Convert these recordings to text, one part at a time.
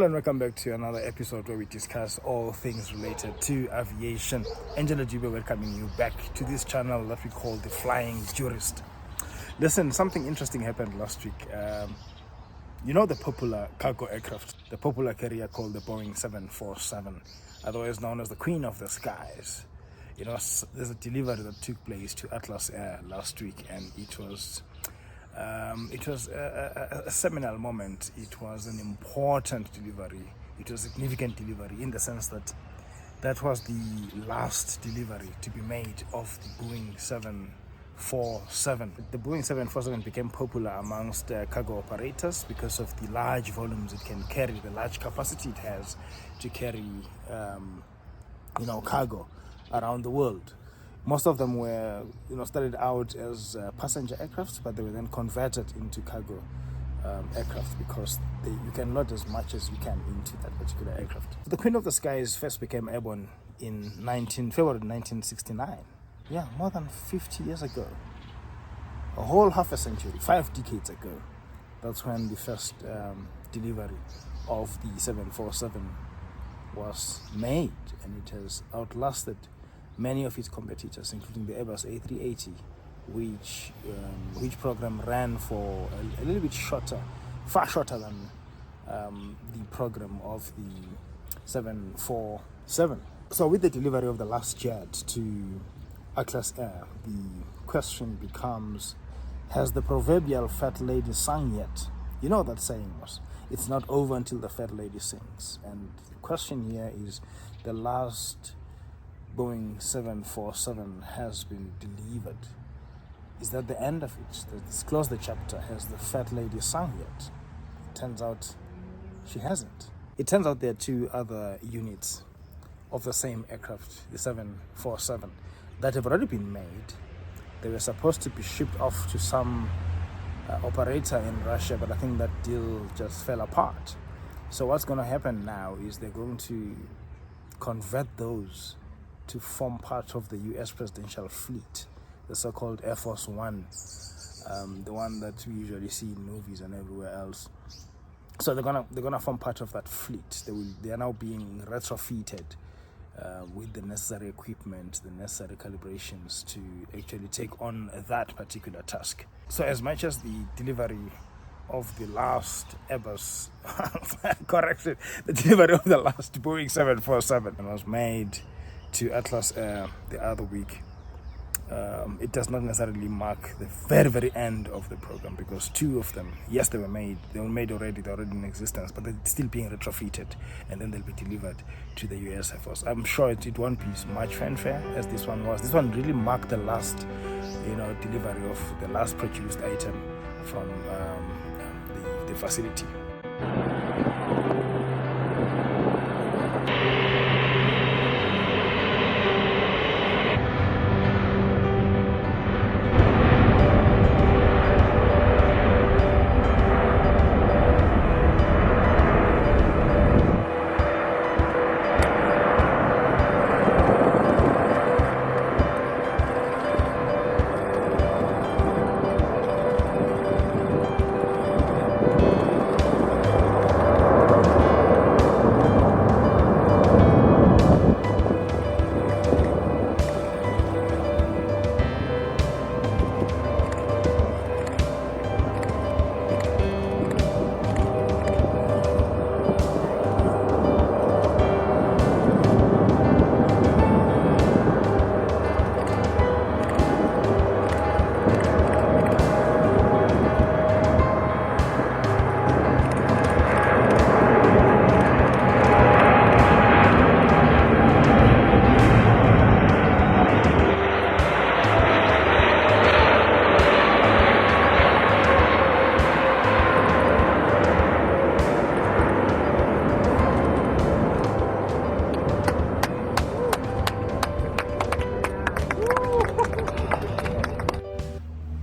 Hello and welcome back to another episode where we discuss all things related to aviation. Angela Dube welcoming you back to this channel that we call The Flying Jurist. Listen, something interesting happened last week. You know the popular cargo aircraft, the popular carrier called the Boeing 747, otherwise known as the Queen of the Skies. You know, there's a delivery that took place to Atlas Air last week, and it was a seminal moment. It was an important delivery. It was a significant delivery in the sense that that was the last delivery to be made of the Boeing 747. The Boeing 747 became popular amongst cargo operators because of the large volumes it can carry, the large capacity it has to carry, cargo around the world. Most of them were, started out as passenger aircrafts, but they were then converted into cargo aircraft because you can load as much as you can into that particular aircraft. The Queen of the Skies first became airborne in February 1969. Yeah, more than 50 years ago. A whole half a century, 5 decades ago. That's when the first delivery of the 747 was made, and it has outlasted many of its competitors, including the Airbus A380, which program ran for a little bit shorter, far shorter than the program of the 747. So with the delivery of the last jet to Atlas Air, the question becomes, has the proverbial fat lady sung yet? You know that saying was, it's not over until the fat lady sings. And the question here is, the last Boeing 747 has been delivered. Is that the end of it? Let's close the chapter. Has the fat lady sung yet? It turns out she hasn't. It turns out there are 2 other units of the same aircraft, the 747, that have already been made. They were supposed to be shipped off to some operator in Russia, but I think that deal just fell apart. So what's going to happen now is they're going to convert those to form part of the U.S. presidential fleet, the so-called Air Force One, the one that we usually see in movies and everywhere else. So they're gonna form part of that fleet. They are now being retrofitted with the necessary equipment, the necessary calibrations to actually take on that particular task. So as much as the delivery of the last Airbus, corrected, the delivery of the last Boeing 747 was made to Atlas Air the other week, it does not necessarily mark the very, very end of the program, because 2 of them, yes, they were made already, they're already in existence, but they're still being retrofitted, and then they'll be delivered to the US Air Force. I'm sure it won't be as much fanfare as this one was. This one really marked the last, delivery of the last produced item from the facility.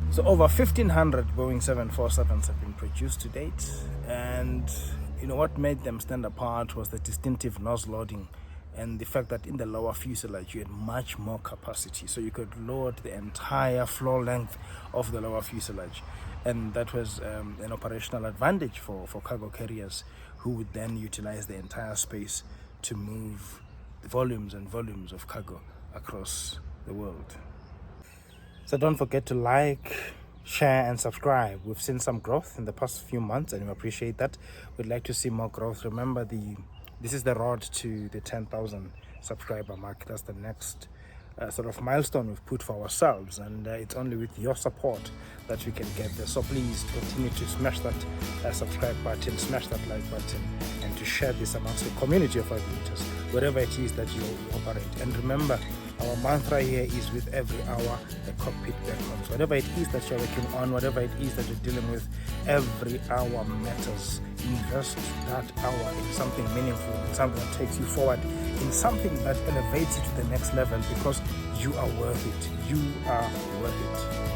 So over 1,500 Boeing 747s have been produced to date, and what made them stand apart was the distinctive nose loading and the fact that in the lower fuselage you had much more capacity, so you could load the entire floor length of the lower fuselage, and that was an operational advantage for cargo carriers who would then utilize the entire space to move the volumes and volumes of cargo across the world. So don't forget to like, share and subscribe. We've seen some growth in the past few months and we appreciate that. We'd like to see more growth. Remember, this is the road to the 10,000 subscriber mark. That's the next sort of milestone we've put for ourselves, and it's only with your support that we can get there. So please continue to smash that subscribe button, smash that like button, and to share this amongst the community of aviators, wherever it is that you operate. And remember, our mantra here is with every hour the cockpit beckons. Whatever it is that you're working on, whatever it is that you're dealing with, every hour matters. Invest that hour in something meaningful, in something that takes you forward, in something that elevates you to the next level, because you are worth it. You are worth it.